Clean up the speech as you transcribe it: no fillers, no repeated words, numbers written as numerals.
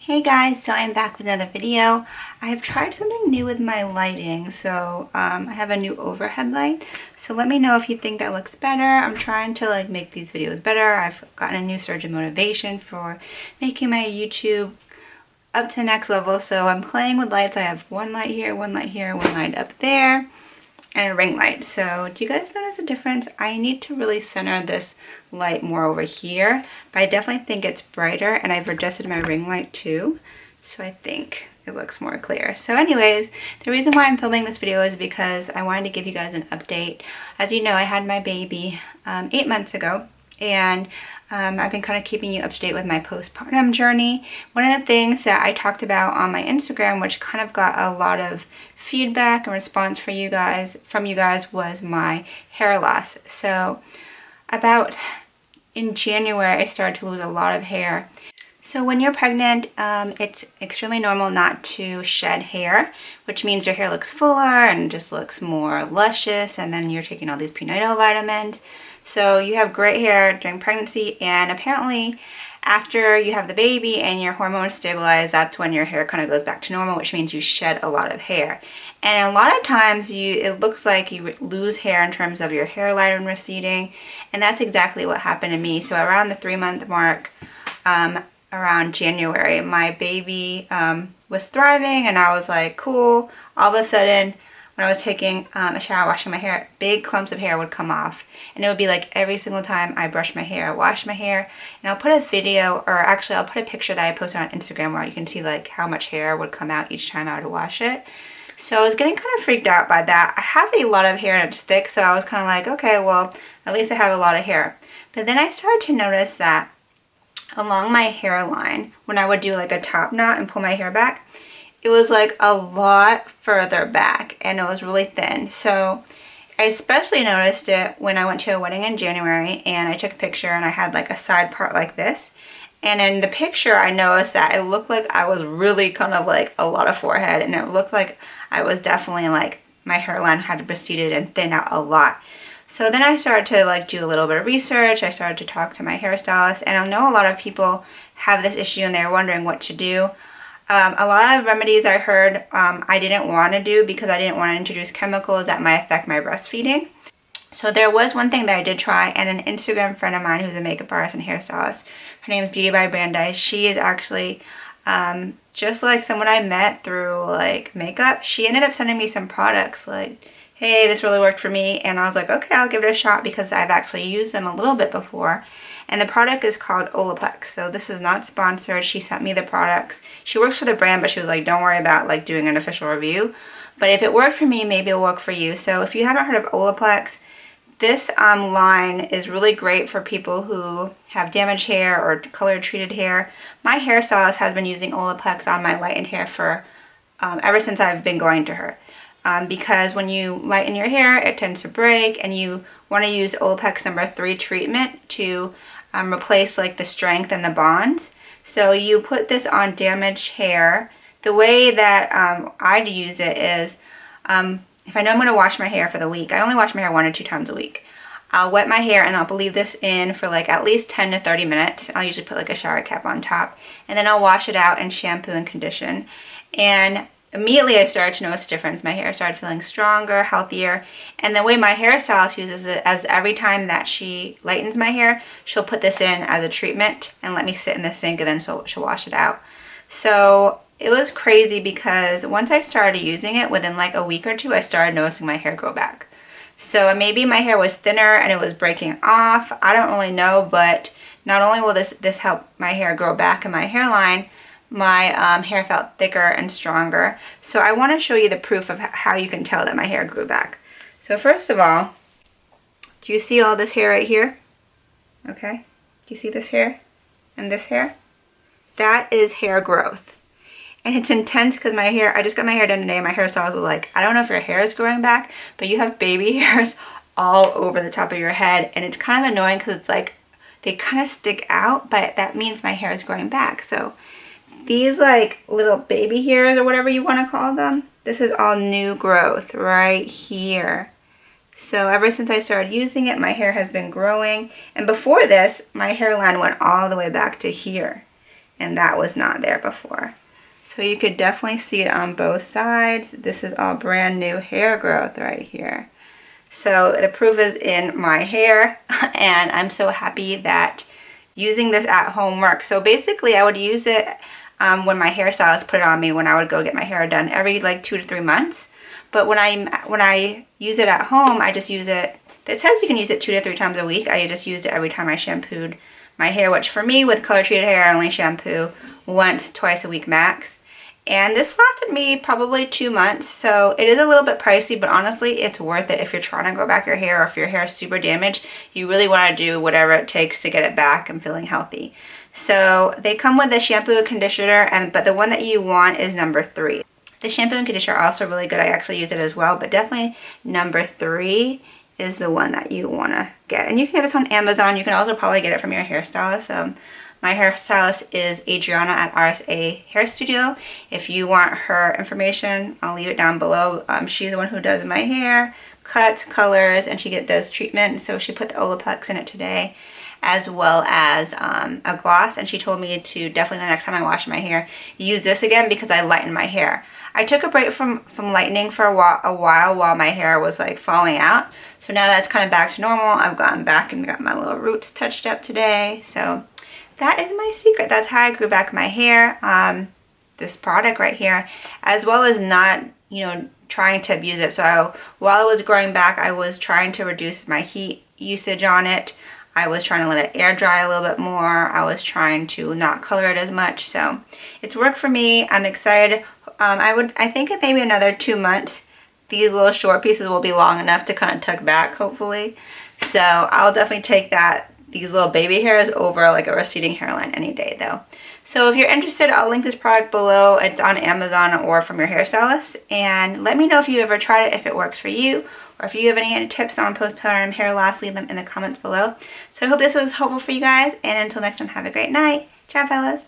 Hey guys, so I'm back with another video. I have tried something new with my lighting. So I have a new overhead light. So let me know if you think that looks better. I'm trying to make these videos better. I've gotten a new surge of motivation for making my YouTube up to the next level. So I'm playing with lights. I have one light here, one light here, one light up there, and a ring light. So do you guys notice a difference? I need to really center this light more over here, but I definitely think it's brighter, and I've adjusted my ring light too, so I think it looks more clear. So anyways, the reason why I'm filming this video is because I wanted to give you guys an update. As you know, I had my baby 8 months ago, and I've been kind of keeping you up to date with my postpartum journey. One of the things that I talked about on my Instagram, which kind of got a lot of feedback and response from you guys, was my hair loss. So about in January, I started to lose a lot of hair. So when you're pregnant, it's extremely normal not to shed hair, which means your hair looks fuller and just looks more luscious, and then you're taking all these prenatal vitamins. So you have great hair during pregnancy, and apparently after you have the baby and your hormones stabilize, that's when your hair kind of goes back to normal, which means you shed a lot of hair. And a lot of times it looks like you lose hair in terms of your hairline receding, and that's exactly what happened to me. So around the 3-month mark, around January, my baby was thriving, and I was like, cool. All of a sudden, when I was taking a shower, washing my hair, big clumps of hair would come off. And it would be like every single time I brush my hair, wash my hair. And I'll put a video, or actually I'll put a picture that I posted on Instagram where you can see how much hair would come out each time I would wash it. So I was getting kind of freaked out by that. I have a lot of hair and it's thick, so I was kind of like, okay, well, at least I have a lot of hair. But then I started to notice that along my hairline, when I would do a top knot and pull my hair back, it was a lot further back, and it was really thin. So I especially noticed it when I went to a wedding in January, and I took a picture and I had a side part like this. And in the picture, I noticed that it looked like I was really kind of a lot of forehead, and it looked like I was definitely my hairline had receded and thinned out a lot. So then I started to do a little bit of research. I started to talk to my hairstylist, and I know a lot of people have this issue and they're wondering what to do. A lot of remedies I heard I didn't want to do because I didn't want to introduce chemicals that might affect my breastfeeding. So there was one thing that I did try, and an Instagram friend of mine who's a makeup artist and hairstylist, her name is Beauty by Brandeis. She is actually just someone I met through makeup. She ended up sending me some products hey, this really worked for me, and I was like, okay, I'll give it a shot because I've actually used them a little bit before. And the product is called Olaplex. So this is not sponsored. She sent me the products. She works for the brand, but she was like, don't worry about doing an official review. But if it worked for me, maybe it'll work for you. So if you haven't heard of Olaplex, this line is really great for people who have damaged hair or color treated hair. My hairstylist has been using Olaplex on my lightened hair for ever since I've been going to her. Because when you lighten your hair, it tends to break, and you want to use Olaplex number 3 treatment to replace the strength and the bonds. So you put this on damaged hair. The way that I'd use it is, if I know I'm going to wash my hair for the week, I only wash my hair 1 or 2 times a week. I'll wet my hair and I'll leave this in for at least 10 to 30 minutes. I'll usually put a shower cap on top, and then I'll wash it out and shampoo and condition. And immediately I started to notice a difference. My hair started feeling stronger, healthier, and the way my hairstylist uses it, as every time that she lightens my hair, she'll put this in as a treatment and let me sit in the sink, and then she'll wash it out. So it was crazy because once I started using it, within a week or 2, I started noticing my hair grow back. So maybe my hair was thinner and it was breaking off. I don't really know, but not only will this help my hair grow back in my hairline, my hair felt thicker and stronger. So I want to show you the proof of how you can tell that my hair grew back. So first of all, do you see all this hair right here? Okay, do you see this hair and this hair? That is hair growth. And it's intense because my hair, I just got my hair done today, and my hairstylist was like, I don't know if your hair is growing back, but you have baby hairs all over the top of your head, and it's kind of annoying because it's they kind of stick out, but that means my hair is growing back. So these little baby hairs, or whatever you want to call them, this is all new growth right here. So ever since I started using it, my hair has been growing. And before this, my hairline went all the way back to here. and that was not there before. So you could definitely see it on both sides. This is all brand new hair growth right here. So the proof is in my hair, and I'm so happy that using this at home works. So basically I would use it when my hairstylist put it on me when I would go get my hair done every like 2 to 3 months. But when I use it at home, I just use it, it says you can use it 2 to 3 times a week. I just used it every time I shampooed my hair, which for me with color treated hair I only shampoo once, twice a week max. And this lasted me probably 2 months, so it is a little bit pricey, but honestly it's worth it if you're trying to grow back your hair, or if your hair is super damaged, you really want to do whatever it takes to get it back and feeling healthy. So they come with a shampoo and conditioner, but the one that you want is number 3. The shampoo and conditioner are also really good. I actually use it as well, but definitely number 3 is the one that you want to get. And you can get this on Amazon. You can also probably get it from your hairstylist. My hairstylist is Adriana at RSA Hair Studio. If you want her information, I'll leave it down below. She's the one who does my hair, cuts, colors, and she does treatment. So she put the Olaplex in it today, as well as a gloss. And she told me to definitely the next time I wash my hair, use this again because I lighten my hair. I took a break from lightening for a while my hair was like falling out. So now that's kind of back to normal. I've gotten back and got my little roots touched up today. So that is my secret. That's how I grew back my hair. This product right here, as well as not, trying to abuse it. So while it was growing back, I was trying to reduce my heat usage on it. I was trying to let it air dry a little bit more. I was trying to not color it as much. So it's worked for me. I'm excited. I think in maybe another 2 months, these little short pieces will be long enough to kind of tuck back, hopefully. So I'll definitely take these little baby hairs over like a receding hairline any day though. So if you're interested, I'll link this product below. It's on Amazon or from your hairstylist. And let me know if you ever tried it, if it works for you, or if you have any tips on postpartum hair loss, leave them in the comments below. So I hope this was helpful for you guys, and until next time, have a great night. Ciao, fellas.